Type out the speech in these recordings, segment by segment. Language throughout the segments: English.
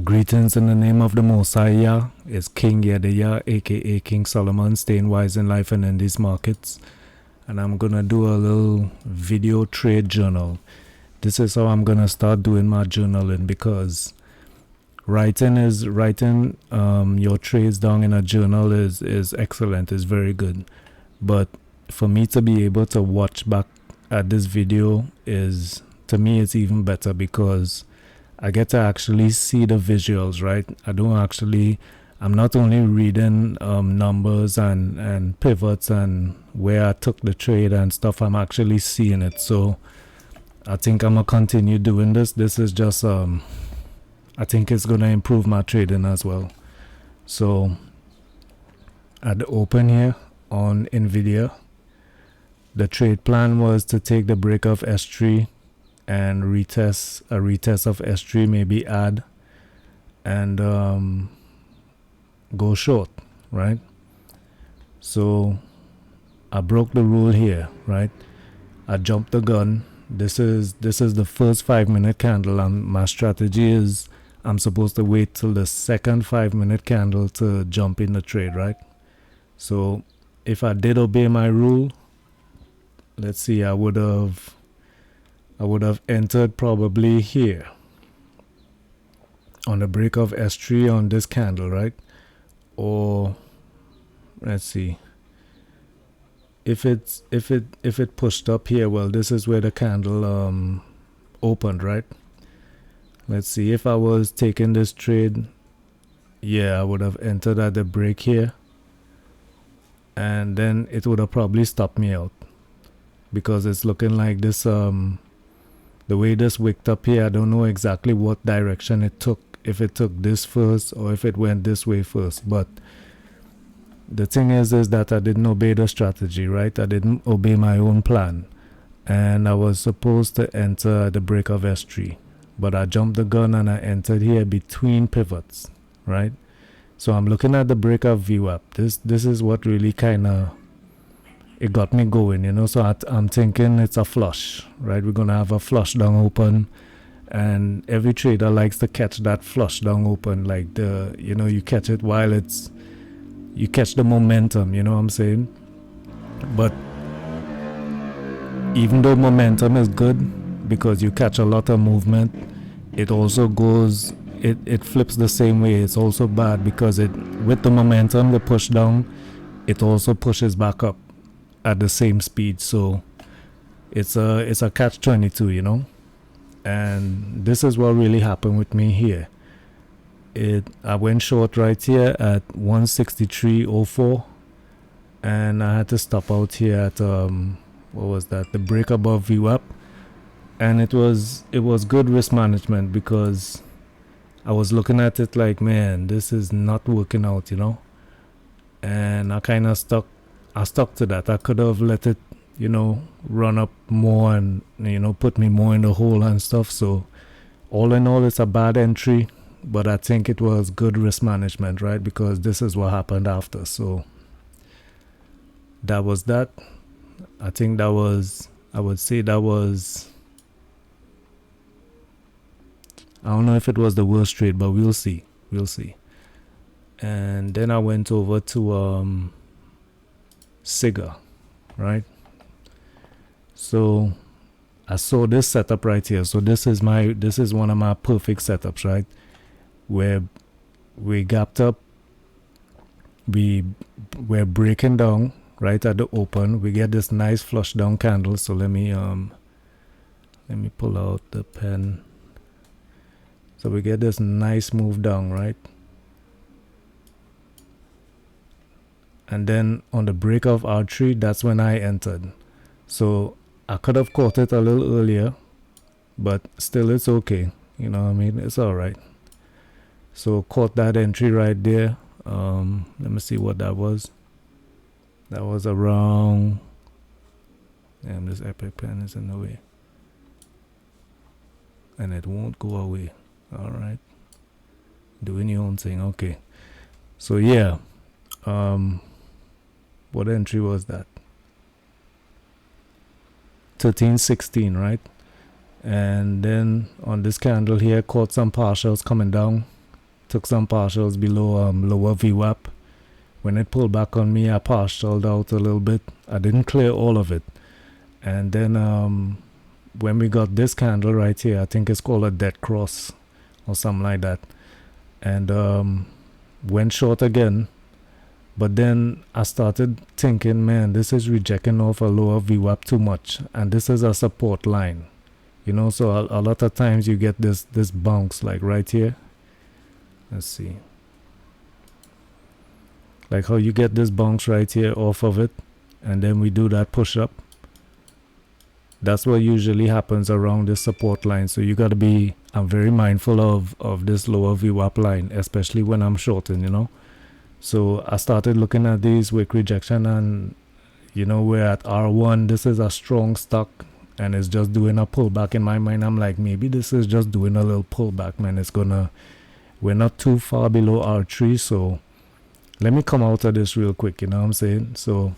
Greetings in the name of the Most High Yah. It's King Yedaya, aka King Solomon, staying wise in life and in these markets. And I'm gonna do a little video trade journal. This is how I'm gonna start doing my journaling, because writing your trades down in a journal is excellent, is very good. But for me to be able to watch back at this video is, to me, it's even better, because I get to actually see the visuals, right? I'm not only reading numbers and pivots and where I took the trade and stuff, I'm actually seeing it. So I think I'm gonna continue doing this. This is just, I think it's gonna improve my trading as well. So at the open here on NVIDIA, the trade plan was to take the break of S3 and a retest of S3, maybe add and go short, right? So I broke the rule here, right? I jumped the gun. This is the first 5-minute candle, and my strategy is I'm supposed to wait till the second 5-minute candle to jump in the trade, right? So if I did obey my rule, let's see, I would have entered probably here on the break of S3 on this candle, right? Or let's see, if it pushed up here, well, this is where the candle opened, right? Let's see, if I was taking this trade, yeah, I would have entered at the break here, and then it would have probably stopped me out, because it's looking like this the way this wicked up here, I don't know exactly what direction it took, if it took this first or if it went this way first. But the thing is that I didn't obey the strategy, right? I didn't obey my own plan, and I was supposed to enter at the break of S3, but I jumped the gun and I entered here between pivots, right? So I'm looking at the break of VWAP. This is what really kind of, it got me going, you know. So I'm thinking it's a flush, right? We're gonna have a flush down open, and every trader likes to catch that flush down open, like you catch it while you catch the momentum, you know what I'm saying? But even though momentum is good because you catch a lot of movement, it also goes, it flips the same way. It's also bad because with the momentum, the push down, it also pushes back up at the same speed. So it's a catch-22, you know. And this is what really happened with me here. I went short right here at 163.04, and I had to stop out here at what was that, the break above VWAP. And it was good risk management, because I was looking at it like, man, this is not working out, you know. And I kind of stuck to that. I could have let it, run up more and, put me more in the hole and stuff. So all in all, it's a bad entry, but I think it was good risk management, right? Because this is what happened after. So that was that. I think I would say that was, I don't know if it was the worst trade, but we'll see. And then I went over to Sigga, right? So I saw this setup right here. So this is one of my perfect setups, right? Where we gapped up, we're breaking down right at the open. We get this nice flush down candle. So let me pull out the pen. So we get this nice move down, right? And then on the break of R3, that's when I entered. So I could have caught it a little earlier, but still it's okay. You know what I mean? It's all right. So caught that entry right there. Let me see what that was. That was around, damn, this epic pen is in the way. And it won't go away. All right. Doing your own thing. Okay. So yeah. What entry was that? 1316, right? And then on this candle here, caught some partials coming down, took some partials below lower VWAP. When it pulled back on me, I partialed out a little bit. I didn't clear all of it. And then when we got this candle right here, I think it's called a dead cross or something like that, and went short again. But then I started thinking, man, this is rejecting off a lower VWAP too much, and this is a support line, you know. So a lot of times you get this bounce, like right here. Let's see, like how you get this bounce right here off of it, and then we do that push up. That's what usually happens around this support line. So you got to be, I'm very mindful of this lower VWAP line, especially when I'm shorting, you know. So I started looking at these wick rejection, and you know, we're at R1. This is a strong stock, and it's just doing a pullback. In my mind, I'm like, maybe this is just doing a little pullback, man. We're not too far below R3, so let me come out of this real quick, you know what I'm saying? So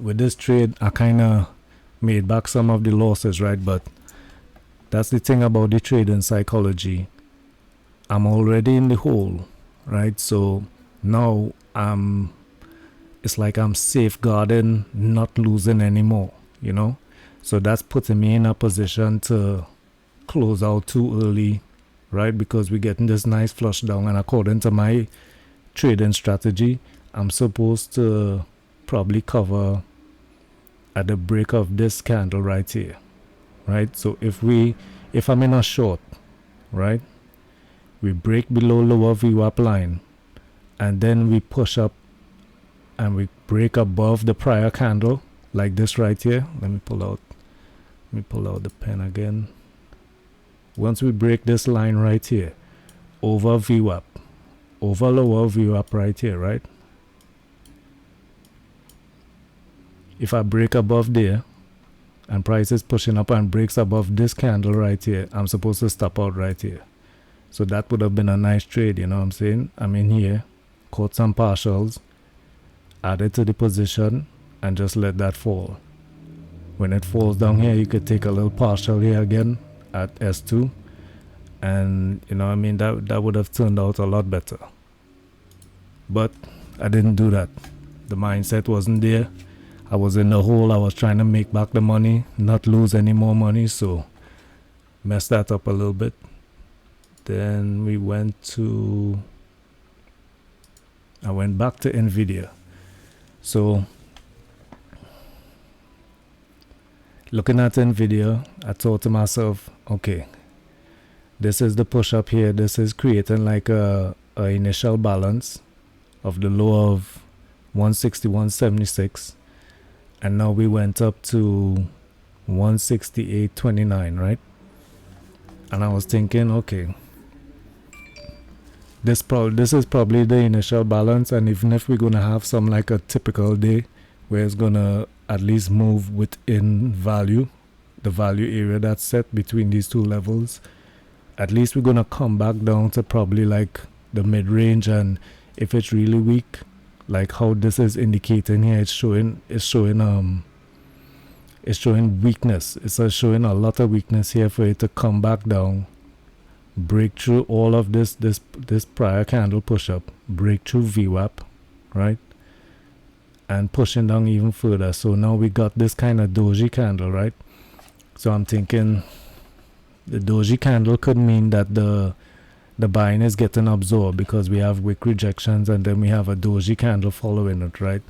with this trade, I kind of made back some of the losses, right? But that's the thing about the trading psychology. I'm already in the hole, right? So now it's like I'm safeguarding, not losing anymore, you know. So that's putting me in a position to close out too early, right? Because we're getting this nice flush down, and according to my trading strategy, I'm supposed to probably cover at the break of this candle right here, right? So if I'm in a short, right, we break below lower VWAP line, and then we push up and we break above the prior candle like this right here. Let me pull out the pen again. Once we break this line right here over VWAP, over lower VWAP right here, right? If I break above there and price is pushing up and breaks above this candle right here, I'm supposed to stop out right here. So that would have been a nice trade, you know what I'm saying? I'm in here, caught some partials, added to the position, and just let that fall. When it falls down here, you could take a little partial here again at S2, and you know what I mean, that would have turned out a lot better. But I didn't do that. The mindset wasn't there. I was in the hole. I was trying to make back the money, not lose any more money, so messed that up a little bit. Then I went back to Nvidia. So looking at Nvidia, I thought to myself, okay, this is the push up here. This is creating like a initial balance of the low of 161.76. And now we went up to 168.29, right? And I was thinking, okay, this is probably the initial balance, and even if we're gonna have some like a typical day where it's gonna at least move within value, the value area that's set between these two levels, at least we're gonna come back down to probably like the mid-range. And if it's really weak, like how this is indicating here, it's showing weakness. It's showing a lot of weakness here for it to come back down, break through all of this prior candle push up, break through VWAP, right, and pushing down even further. So now we got this kind of doji candle, right? So I'm thinking the doji candle could mean that the buying is getting absorbed, because we have wick rejections and then we have a doji candle following it, right?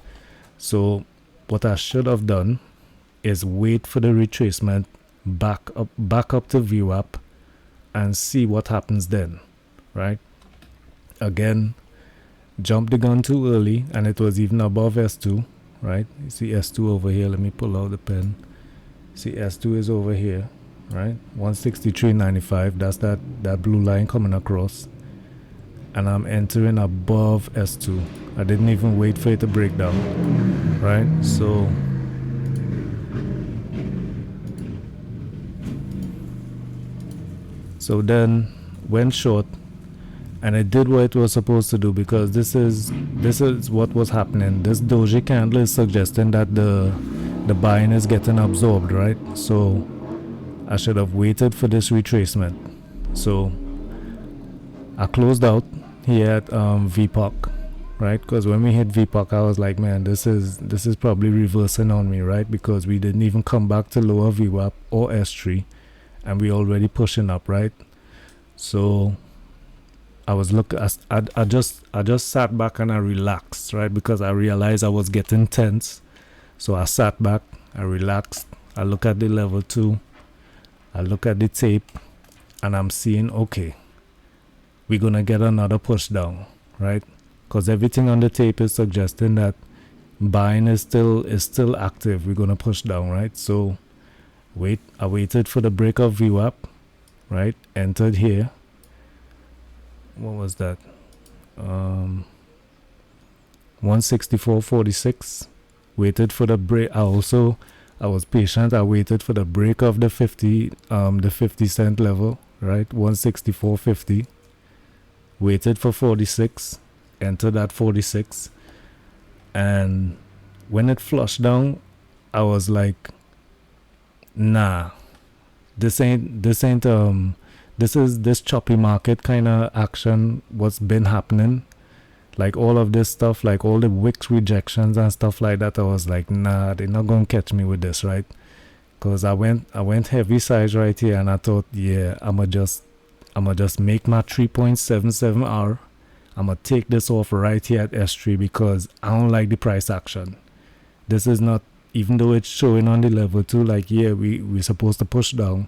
So what I should have done is wait for the retracement back up to VWAP and see what happens then, right? Again, jumped the gun too early, and it was even above S2, right? You see S2 over here. Let me pull out the pen. See, S2 is over here, right? 163.95. That's that blue line coming across, and I'm entering above S2. I didn't even wait for it to break down, right? So then went short, and it did what it was supposed to do, because this is what was happening. This doji candle is suggesting that the buying is getting absorbed, right? So I should have waited for this retracement. So I closed out here at VPOC, right? Because when we hit VPOC, I was like, man, this is probably reversing on me, right? Because we didn't even come back to lower VWAP or S3, and we already pushing up, right? So I was I just sat back and I relaxed, right? Because I realized I was getting tense. So I sat back, I relaxed, I look at the level 2, I look at the tape, and I'm seeing, okay, we're gonna get another push down, right? Because everything on the tape is suggesting that buying is still active. We're gonna push down, right? So I waited for the break of VWAP, right? Entered here. What was that? 164.46. Waited for the break. I was patient. I waited for the break of the 50 cent level, right? 164.50. Waited for 46. Entered at 46. And when it flushed down, I was like, nah, this choppy market kind of action what's been happening, like all of this stuff, like all the wicks rejections and stuff like that. I was like, nah, they're not gonna catch me with this, right? Because I went heavy size right here, and I thought, yeah, I'ma just make my 3.77 hour. I'ma take this off right here at S3 because I don't like the price action. This is not, even though it's showing on the level 2, like, yeah, we're supposed to push down.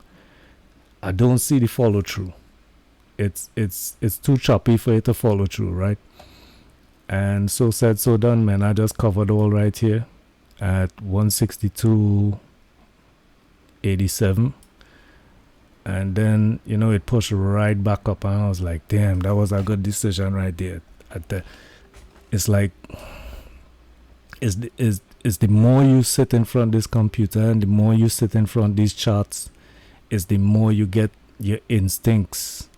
I don't see the follow through. It's too choppy for it to follow through, right? And so said, so done, man. I just covered all right here at 162.87. And then, it pushed right back up, and I was like, damn, that was a good decision right there. It's like, it's the more you sit in front of this computer and the more you sit in front of these charts, is the more you get your instincts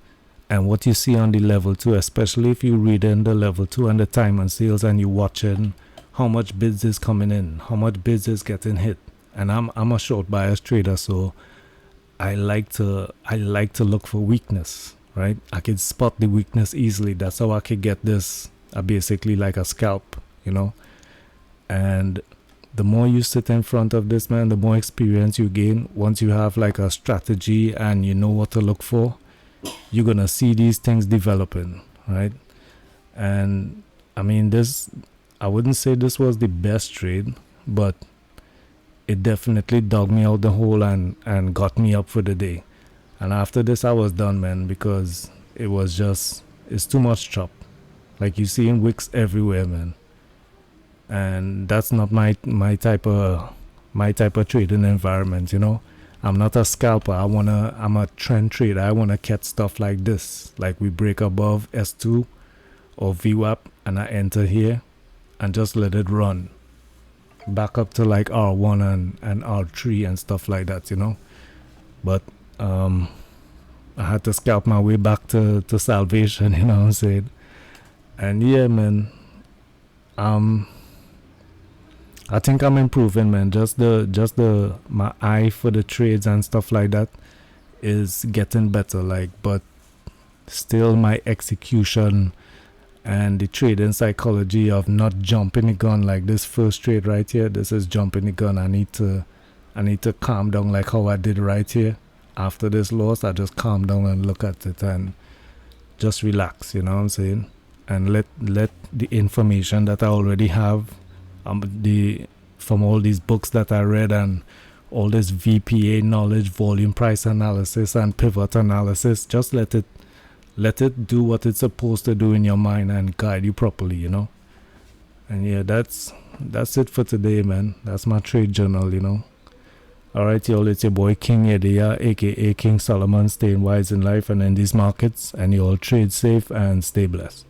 and what you see on the level 2, especially if you read in the level 2 and the time and sales, and you watching how much bids is coming in, how much bids is getting hit. And I'm a short bias trader, so I like to look for weakness, right? I can spot the weakness easily. That's how I could get this basically like a scalp, And the more you sit in front of this, man, the more experience you gain. Once you have like a strategy and you know what to look for, you're gonna see these things developing, right? And I mean, I wouldn't say this was the best trade, but it definitely dug me out the hole and got me up for the day. And after this, I was done, man, because it's too much chop. Like, you see in wicks everywhere, man. And that's not my type of trading environment, I'm not a scalper. I'm a trend trader. I wanna catch stuff like this. Like, we break above S2 or VWAP, and I enter here and just let it run back up to like R1 and R3 and stuff like that, But I had to scalp my way back to salvation, you know what I'm saying? And yeah, man, I think I'm improving, man. Just my eye for the trades and stuff like that is getting better, like, but still my execution and the trading psychology of not jumping the gun, like this first trade right here, this is jumping the gun. I need to calm down, like how I did right here. After this loss, I just calm down and look at it and just relax, you know what I'm saying? And let the information that I already have, from all these books that I read and all this VPA knowledge, volume price analysis and pivot analysis, just let it do what it's supposed to do in your mind and guide you properly, And yeah, that's it for today, man. That's my trade journal, Alright, y'all, it's your boy King Edia, aka King Solomon, staying wise in life and in these markets, and you all trade safe and stay blessed.